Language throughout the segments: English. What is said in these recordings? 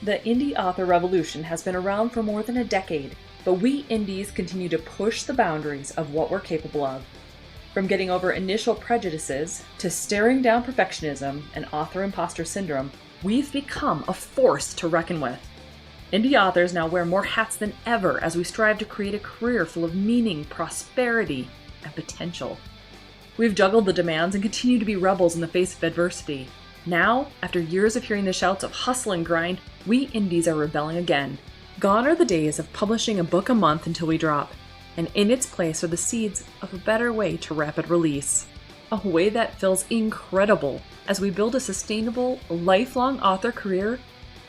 The indie author revolution has been around for more than a decade, but we indies continue to push the boundaries of what we're capable of. From getting over initial prejudices to staring down perfectionism and author imposter syndrome, we've become a force to reckon with. Indie authors now wear more hats than ever as we strive to create a career full of meaning, prosperity, and potential. We've juggled the demands and continue to be rebels in the face of adversity. Now, after years of hearing the shouts of hustle and grind, we indies are rebelling again. Gone are the days of publishing a book a month until we drop, and in its place are the seeds of a better way to rapid release. A way that feels incredible as we build a sustainable, lifelong author career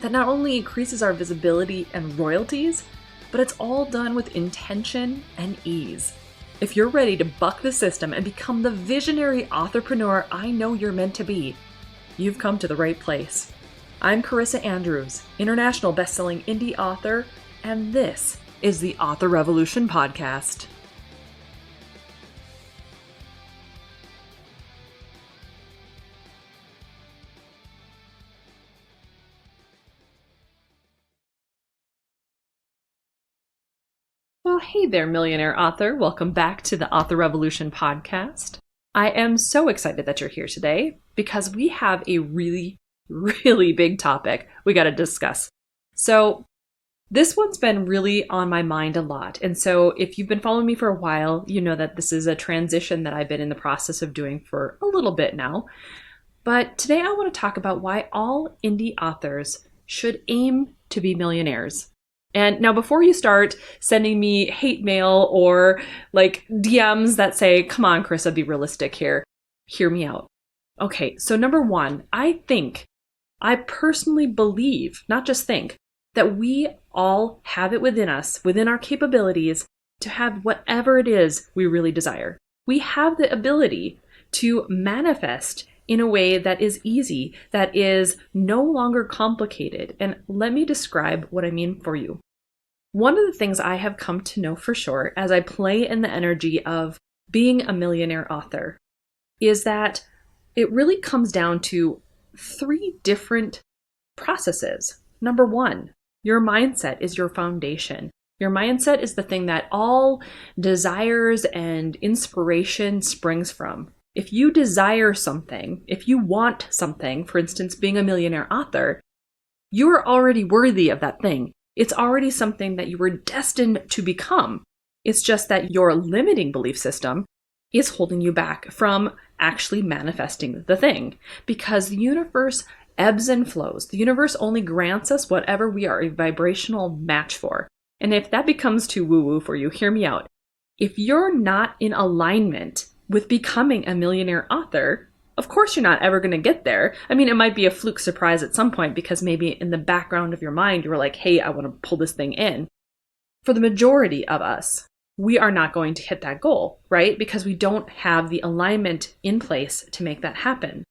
that not only increases our visibility and royalties, but it's all done with intention and ease. If you're ready to buck the system and become the visionary entrepreneur I know you're meant to be, you've come to the right place. I'm Carissa Andrews, international best-selling indie author, and this is the Author Revolution podcast. Well, hey there, millionaire author. Welcome back to the Author Revolution podcast. I am so excited that you're here today because we have a really big topic we got to discuss. So this one's been really on my mind a lot. And so if you've been following me for a while, you know that this is a transition that I've been in the process of doing for a little bit now. But today I want to talk about why all indie authors should aim to be millionaires. And now before you start sending me hate mail or like DMs that say, come on, Carissa, be realistic here, hear me out. Okay, so number one, I personally believe, not just think, that we all have it within us, within our capabilities, to have whatever it is we really desire. We have the ability to manifest in a way that is easy, that is no longer complicated. And let me describe what I mean for you. One of the things I have come to know for sure as I play in the energy of being a millionaire author is that it really comes down to three different processes. Number one, your mindset is your foundation. Your mindset is the thing that all desires and inspiration springs from. If you desire something, if you want something, for instance, being a millionaire author, you are already worthy of that thing. It's already something that you were destined to become. It's just that your limiting belief system is holding you back from actually manifesting the thing, because the universe ebbs and flows. The universe only grants us whatever we are a vibrational match for. And if that becomes too woo-woo for you, hear me out. If you're not in alignment with becoming a millionaire author, of course you're not ever going to get there. I mean, it might be a fluke surprise at some point because maybe in the background of your mind, you were like, hey, I want to pull this thing in. For the majority of us, we are not going to hit that goal, right? Because we don't have the alignment in place to make that happen.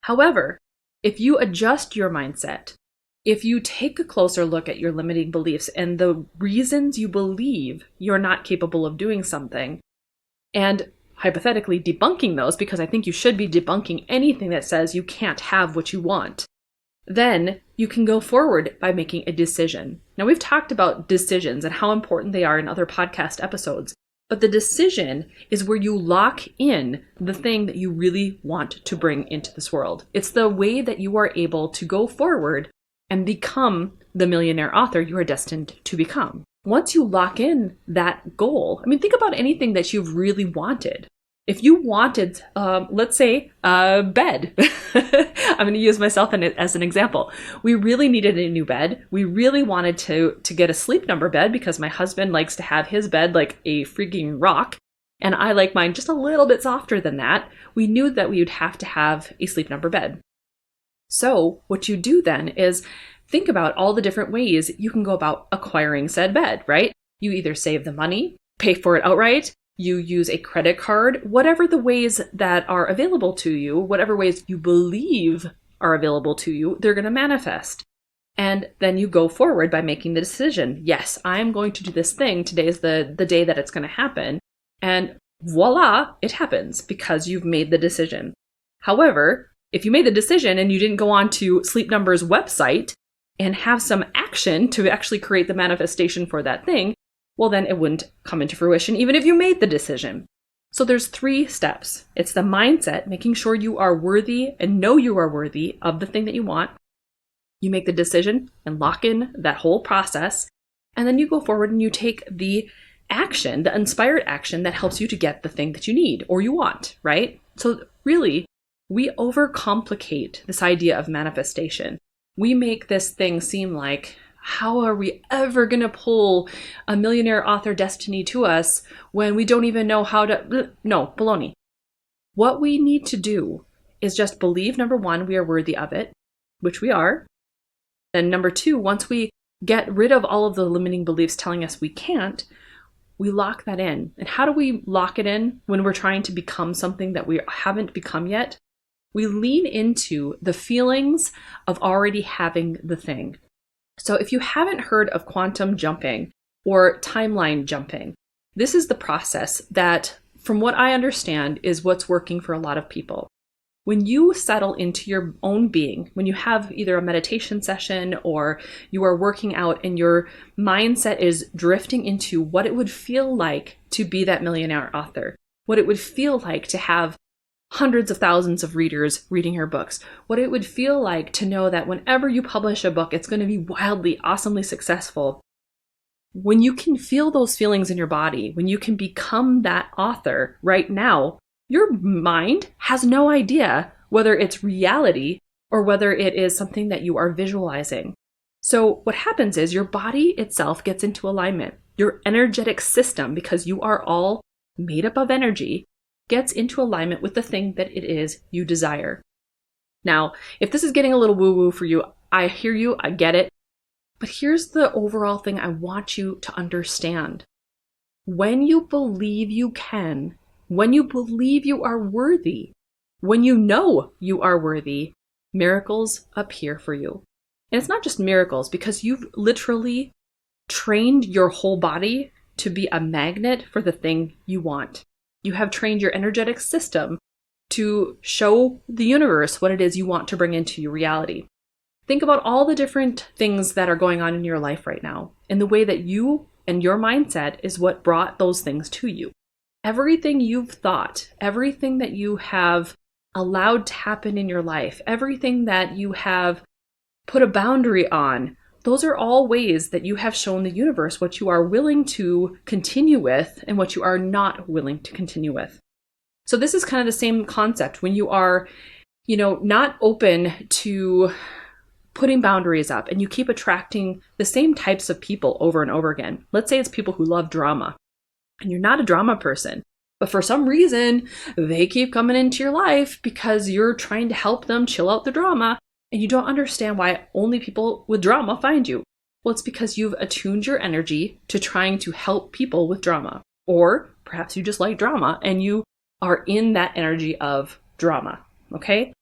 However, if you adjust your mindset, if you take a closer look at your limiting beliefs and the reasons you believe you're not capable of doing something, and hypothetically debunking those, because I think you should be debunking anything that says you can't have what you want, then you can go forward by making a decision. Now, we've talked about decisions and how important they are in other podcast episodes, but the decision is where you lock in the thing that you really want to bring into this world. It's the way that you are able to go forward and become the millionaire author you are destined to become. Once you lock in that goal, I mean, think about anything that you've really wanted. If you wanted, let's say, a bed, I'm going to use myself as an example. We really needed a new bed. We really wanted to get a sleep number bed because my husband likes to have his bed like a freaking rock, and I like mine just a little bit softer than that. We knew that we would have to have a sleep number bed. So what you do then is think about all the different ways you can go about acquiring said bed, right? You either save the money, pay for it outright, you use a credit card, whatever the ways that are available to you, whatever ways you believe are available to you, they're going to manifest. And then you go forward by making the decision. Yes, I'm going to do this thing. Today is the day that it's going to happen. And voila, it happens because you've made the decision. However, if you made the decision and you didn't go on to Sleep Number's website and have some action to actually create the manifestation for that thing, well, then it wouldn't come into fruition even if you made the decision. So there's 3 steps. It's the mindset, making sure you are worthy and know you are worthy of the thing that you want. You make the decision and lock in that whole process. And then you go forward and you take the action, the inspired action that helps you to get the thing that you need or you want, right? So really, we overcomplicate this idea of manifestation. We make this thing seem like, how are we ever going to pull a millionaire author destiny to us when we don't even know how to? No, baloney. What we need to do is just believe, number 1, we are worthy of it, which we are. And number 2, once we get rid of all of the limiting beliefs telling us we can't, we lock that in. And how do we lock it in when we're trying to become something that we haven't become yet? We lean into the feelings of already having the thing. So if you haven't heard of quantum jumping or timeline jumping, this is the process that, from what I understand, is what's working for a lot of people. When you settle into your own being, when you have either a meditation session or you are working out and your mindset is drifting into what it would feel like to be that millionaire author, what it would feel like to have hundreds of thousands of readers reading your books, what it would feel like to know that whenever you publish a book, it's going to be wildly, awesomely successful. When you can feel those feelings in your body, when you can become that author right now, your mind has no idea whether it's reality or whether it is something that you are visualizing. So what happens is your body itself gets into alignment. Your energetic system, because you are all made up of energy, gets into alignment with the thing that it is you desire. Now, if this is getting a little woo-woo for you, I hear you, I get it. But here's the overall thing I want you to understand. When you believe you can, when you believe you are worthy, when you know you are worthy, miracles appear for you. And it's not just miracles, because you've literally trained your whole body to be a magnet for the thing you want. You have trained your energetic system to show the universe what it is you want to bring into your reality. Think about all the different things that are going on in your life right now, and the way that you and your mindset is what brought those things to you. Everything you've thought, everything that you have allowed to happen in your life, everything that you have put a boundary on, those are all ways that you have shown the universe what you are willing to continue with and what you are not willing to continue with. So this is kind of the same concept when you are, not open to putting boundaries up and you keep attracting the same types of people over and over again. Let's say it's people who love drama and you're not a drama person, but for some reason they keep coming into your life because you're trying to help them chill out the drama. And you don't understand why only people with drama find you. Well, it's because you've attuned your energy to trying to help people with drama. Or perhaps you just like drama and you are in that energy of drama, okay?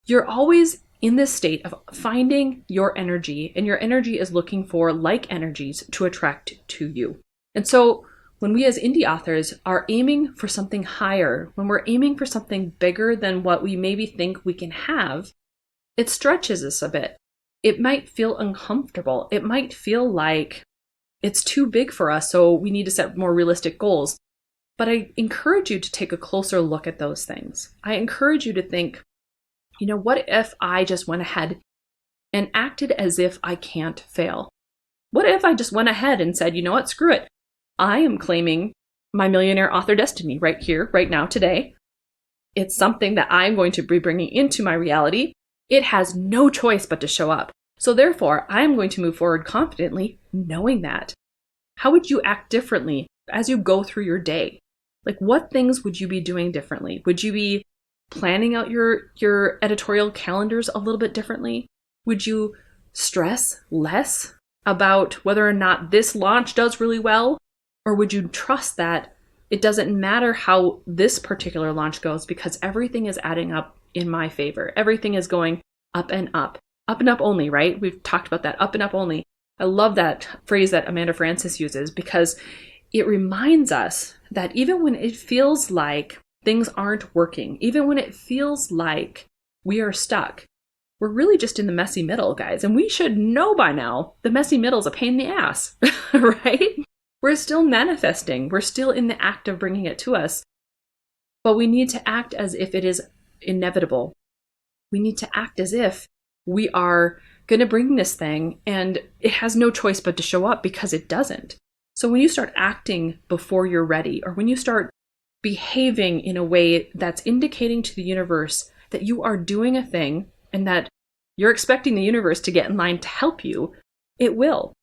You're always in this state of finding your energy, and your energy is looking for like energies to attract to you. And so when we as indie authors are aiming for something higher, when we're aiming for something bigger than what we maybe think we can have, it stretches us a bit. It might feel uncomfortable. It might feel like it's too big for us, so we need to set more realistic goals. But I encourage you to take a closer look at those things. I encourage you to think, what if I just went ahead and acted as if I can't fail? What if I just went ahead and said, you know what, screw it. I am claiming my millionaire author destiny right here, right now, today. It's something that I'm going to be bringing into my reality. It has no choice but to show up. So therefore, I am going to move forward confidently knowing that. How would you act differently as you go through your day? Like, what things would you be doing differently? Would you be planning out your editorial calendars a little bit differently? Would you stress less about whether or not this launch does really well? Or would you trust that it doesn't matter how this particular launch goes because everything is adding up in my favor? Everything is going up and up only, right? We've talked about that, up and up only. I love that phrase that Amanda Frances uses because it reminds us that even when it feels like things aren't working, even when it feels like we are stuck, we're really just in the messy middle, guys. And we should know by now the messy middle is a pain in the ass, right? We're still manifesting. We're still in the act of bringing it to us. But we need to act as if it is inevitable. We need to act as if we are going to bring this thing and it has no choice but to show up, because it doesn't. So when you start acting before you're ready, or when you start behaving in a way that's indicating to the universe that you are doing a thing and that you're expecting the universe to get in line to help you, it will.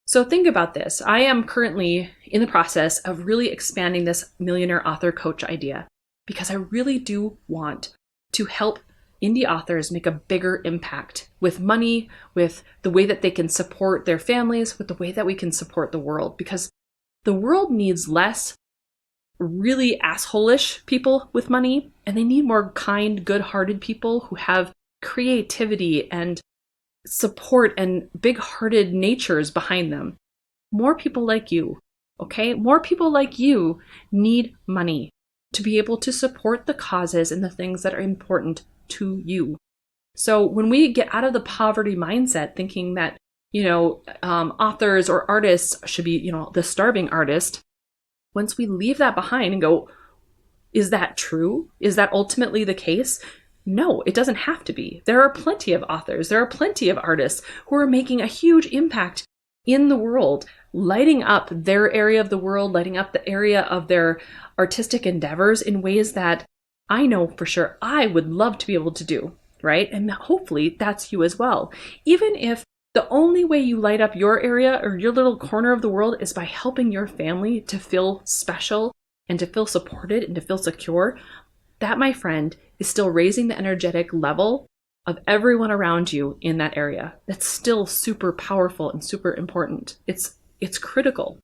So think about this. I am currently in the process of really expanding this millionaire author coach idea, because I really do want to help indie authors make a bigger impact with money, with the way that they can support their families, with the way that we can support the world, because the world needs less really asshole-ish people with money, and they need more kind, good-hearted people who have creativity and support and big-hearted natures behind them. More people like you, okay? More people like you need money to be able to support the causes and the things that are important to you. So when we get out of the poverty mindset, thinking that, authors or artists should be, the starving artist, once we leave that behind and go, is that true? Is that ultimately the case? No, it doesn't have to be. There are plenty of authors, there are plenty of artists who are making a huge impact in the world, lighting up their area of the world, lighting up the area of their artistic endeavors in ways that I know for sure I would love to be able to do, right? And hopefully that's you as well. Even if the only way you light up your area or your little corner of the world is by helping your family to feel special and to feel supported and to feel secure, that, my friend, is still raising the energetic level of everyone around you in that area. That's still super powerful and super important. It's critical.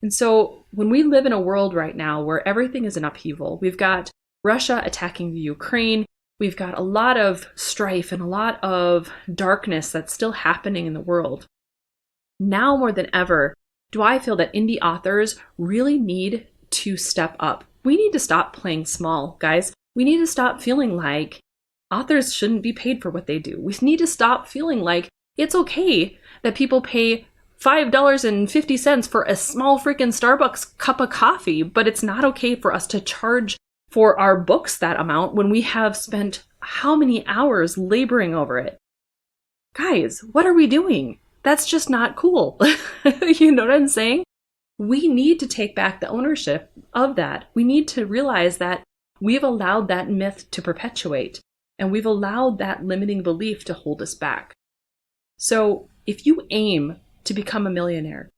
And so when we live in a world right now where everything is in upheaval, we've got Russia attacking the Ukraine, we've got a lot of strife and a lot of darkness that's still happening in the world. Now more than ever, do I feel that indie authors really need to step up. We need to stop playing small, guys. We need to stop feeling like authors shouldn't be paid for what they do. We need to stop feeling like it's okay that people pay $5.50 for a small freaking Starbucks cup of coffee, but it's not okay for us to charge for our books that amount when we have spent how many hours laboring over it. Guys, what are we doing? That's just not cool. You know what I'm saying? We need to take back the ownership of that. We need to realize that we've allowed that myth to perpetuate, and we've allowed that limiting belief to hold us back. So if you aim to become a millionaire,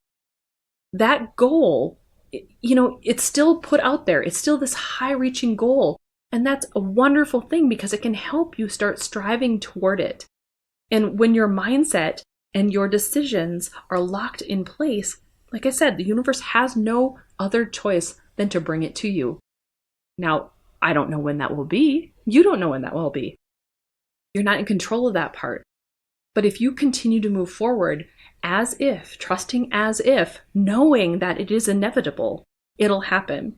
that goal, it's still put out there. It's still this high-reaching goal. And that's a wonderful thing because it can help you start striving toward it. And when your mindset and your decisions are locked in place, like I said, the universe has no other choice than to bring it to you. Now, I don't know when that will be. You don't know when that will be. You're not in control of that part. But if you continue to move forward as if, trusting as if, knowing that it is inevitable, it'll happen.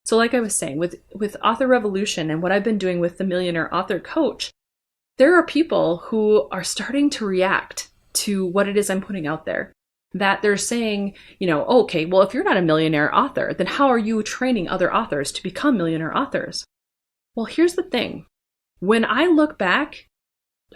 So like I was saying, with Author Revolution and what I've been doing with the Millionaire Author Coach, there are people who are starting to react to what it is I'm putting out there. That they're saying, okay, well, if you're not a millionaire author, then how are you training other authors to become millionaire authors? Well, here's the thing. When I look back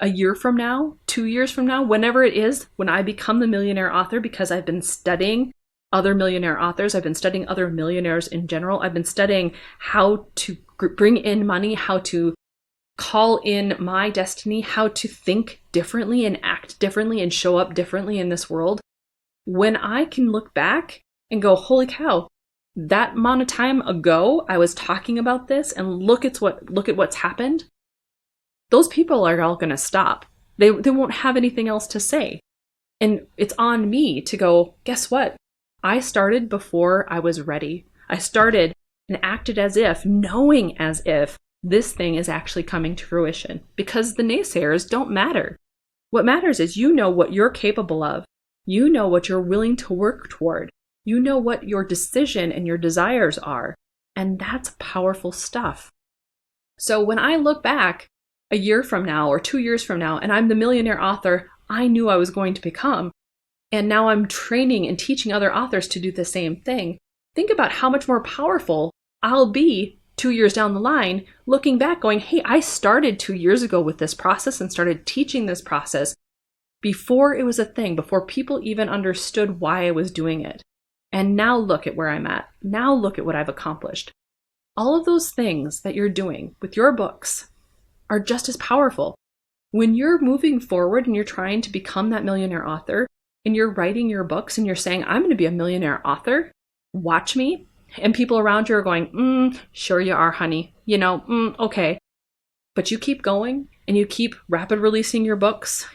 a year from now, 2 years from now, whenever it is, when I become the millionaire author, because I've been studying other millionaire authors, I've been studying other millionaires in general, I've been studying how to bring in money, how to call in my destiny, how to think differently and act differently and show up differently in this world. When I can look back and go, holy cow, that amount of time ago, I was talking about this and look at what's happened. Those people are all going to stop. They won't have anything else to say. And it's on me to go, guess what? I started before I was ready. I started and acted as if, knowing as if this thing is actually coming to fruition, because the naysayers don't matter. What matters is you know what you're capable of. You know what you're willing to work toward. You know what your decision and your desires are. And that's powerful stuff. So when I look back a year from now or 2 years from now, and I'm the millionaire author I knew I was going to become, and now I'm training and teaching other authors to do the same thing, think about how much more powerful I'll be 2 years down the line, looking back going, hey, I started 2 years ago with this process and started teaching this process before it was a thing, before people even understood why I was doing it. And now look at where I'm at. Now look at what I've accomplished. All of those things that you're doing with your books are just as powerful. When you're moving forward and you're trying to become that millionaire author and you're writing your books and you're saying, I'm going to be a millionaire author, watch me. And people around you are going, sure you are, honey. Okay. But you keep going and you keep rapid releasing your books,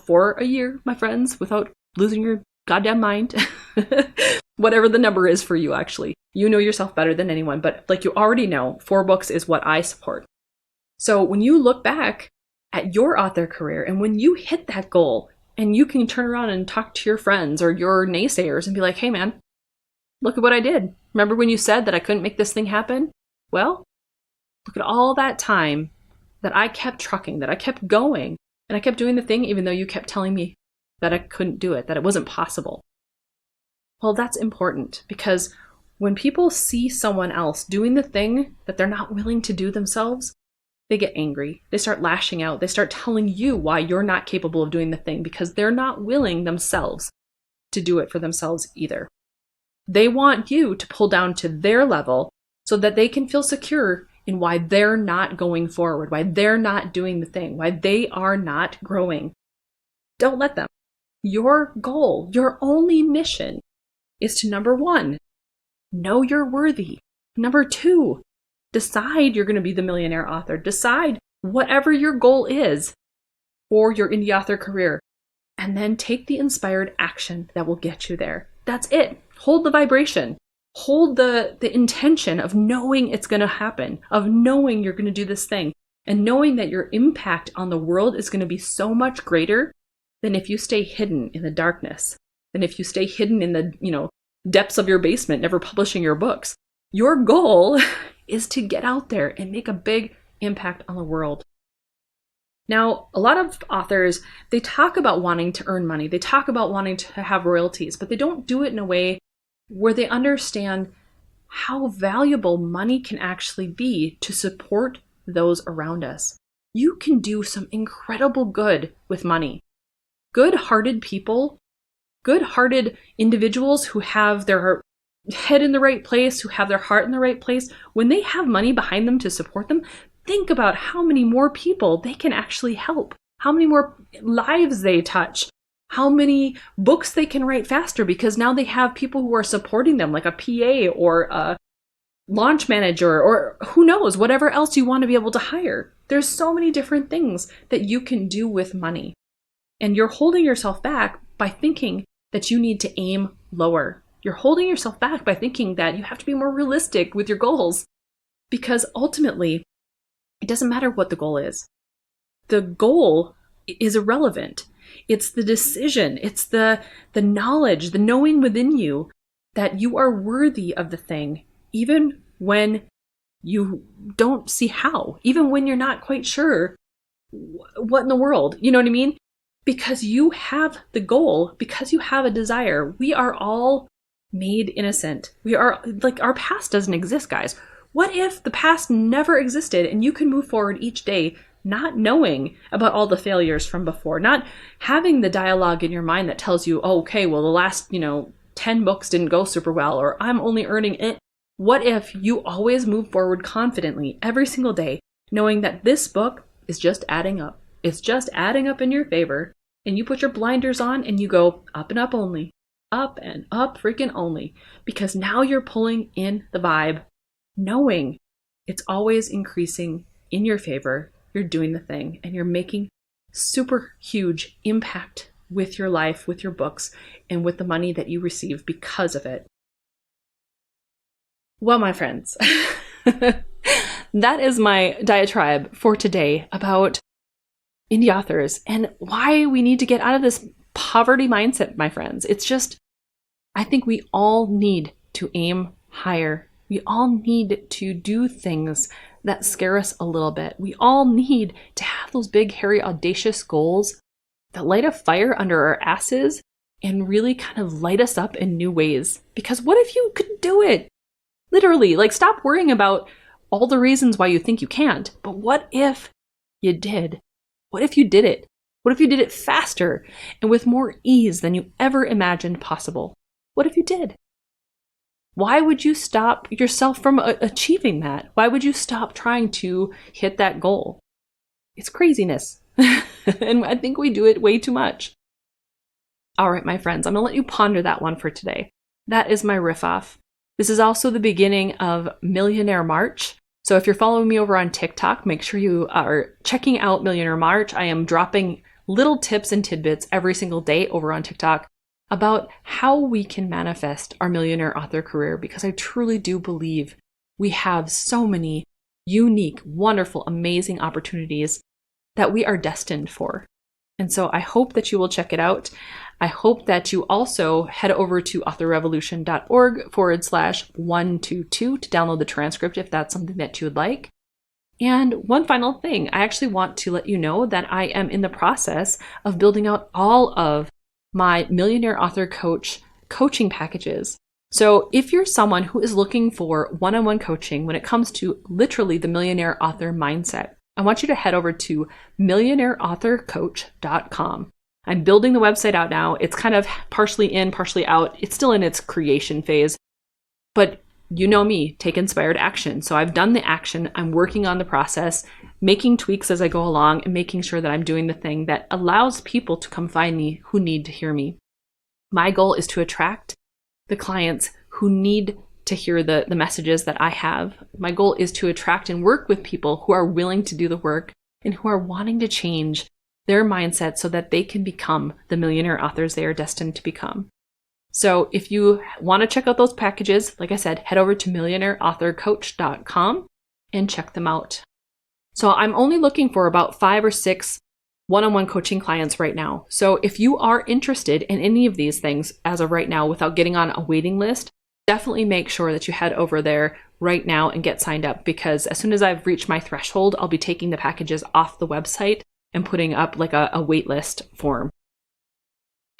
for a year, my friends, without losing your goddamn mind. Whatever the number is for you, actually. You know yourself better than anyone. But like you already know, 4 books is what I support. So when you look back at your author career and when you hit that goal and you can turn around and talk to your friends or your naysayers and be like, hey man, look at what I did. Remember when you said that I couldn't make this thing happen? Well, look at all that time that I kept trucking, that I kept going, and I kept doing the thing even though you kept telling me that I couldn't do it, that it wasn't possible. Well, that's important because when people see someone else doing the thing that they're not willing to do themselves, they get angry. They start lashing out. They start telling you why you're not capable of doing the thing because they're not willing themselves to do it for themselves either. They want you to pull down to their level so that they can feel secure in why they're not going forward, why they're not doing the thing, why they are not growing. Don't let them. Your goal, your only mission is to, number 1, know you're worthy. Number 2, decide you're going to be the millionaire author. Decide whatever your goal is for your indie author career, and then take the inspired action that will get you there. That's it. Hold the vibration. Hold the intention of knowing it's going to happen, of knowing you're going to do this thing, and knowing that your impact on the world is going to be so much greater than if you stay hidden in the darkness, than if you stay hidden in the, depths of your basement, never publishing your books. Your goal is to get out there and make a big impact on the world. Now, a lot of authors, they talk about wanting to earn money. They talk about wanting to have royalties, but they don't do it in a way where they understand how valuable money can actually be to support those around us. You can do some incredible good with money. Good-hearted people, good-hearted individuals who have their head in the right place, who have their heart in the right place, when they have money behind them to support them, think about how many more people they can actually help, how many more lives they touch, how many books they can write faster because now they have people who are supporting them, like a PA or a launch manager or who knows, whatever else you want to be able to hire. There's so many different things that you can do with money. And you're holding yourself back by thinking that you need to aim lower. You're holding yourself back by thinking that you have to be more realistic with your goals because ultimately, it doesn't matter what the goal is. The goal is irrelevant. It's the decision. It's the knowledge, the knowing within you that you are worthy of the thing, even when you don't see how, even when you're not quite sure what in the world, you know what I mean? Because you have the goal, because you have a desire. We are all made innocent. We are like, our past doesn't exist, guys. What if the past never existed and you can move forward each day not knowing about all the failures from before, not having the dialogue in your mind that tells you, oh, okay, well, the last, 10 books didn't go super well, or I'm only earning it. What if you always move forward confidently every single day, knowing that this book is just adding up. It's just adding up in your favor, and you put your blinders on and you go up and up only, up and up freaking only, because now you're pulling in the vibe, knowing it's always increasing in your favor. You're doing the thing and you're making super huge impact with your life, with your books, and with the money that you receive because of it. Well, my friends, that is my diatribe for today about indie authors and why we need to get out of this poverty mindset, my friends. It's just, I think we all need to aim higher We all need to do things that scare us a little bit. We all need to have those big, hairy, audacious goals that light a fire under our asses and really kind of light us up in new ways. Because what if you could do it? Literally, like, stop worrying about all the reasons why you think you can't. But what if you did? What if you did it? What if you did it faster and with more ease than you ever imagined possible? What if you did? Why would you stop yourself from achieving that? Why would you stop trying to hit that goal? It's craziness. And I think we do it way too much. All right, my friends, I'm going to let you ponder that one for today. That is my riff off. This is also the beginning of Millionaire March. So if you're following me over on TikTok, make sure you are checking out Millionaire March. I am dropping little tips and tidbits every single day over on TikTok about how we can manifest our millionaire author career, because I truly do believe we have so many unique, wonderful, amazing opportunities that we are destined for. And so I hope that you will check it out. I hope that you also head over to authorrevolution.org/122 to download the transcript if that's something that you would like. And one final thing, I actually want to let you know that I am in the process of building out all of my Millionaire Author Coach coaching packages. So if you're someone who is looking for one-on-one coaching when it comes to literally the millionaire author mindset, I want you to head over to millionaireauthorcoach.com. I'm building the website out now. It's kind of partially in, partially out. It's still in its creation phase, but you know me, take inspired action. So I've done the action. I'm working on the process, making tweaks as I go along and making sure that I'm doing the thing that allows people to come find me who need to hear me. My goal is to attract the clients who need to hear the messages that I have. My goal is to attract and work with people who are willing to do the work and who are wanting to change their mindset so that they can become the millionaire authors they are destined to become. So if you want to check out those packages, like I said, head over to millionaireauthorcoach.com and check them out. So I'm only looking for about 5 or 6 one-on-one coaching clients right now. So if you are interested in any of these things as of right now without getting on a waiting list, definitely make sure that you head over there right now and get signed up, because as soon as I've reached my threshold, I'll be taking the packages off the website and putting up like a waitlist form.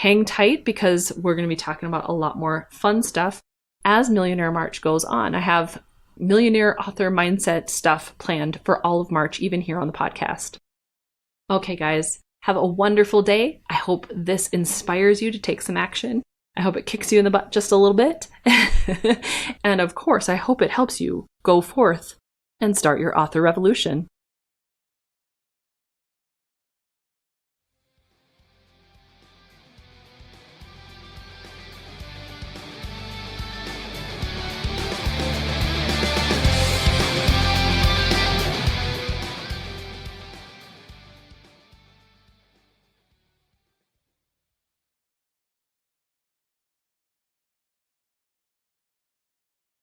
Hang tight, because we're going to be talking about a lot more fun stuff as Millionaire March goes on. I have millionaire author mindset stuff planned for all of March, even here on the podcast. Okay, guys, have a wonderful day. I hope this inspires you to take some action. I hope it kicks you in the butt just a little bit. And of course, I hope it helps you go forth and start your author revolution.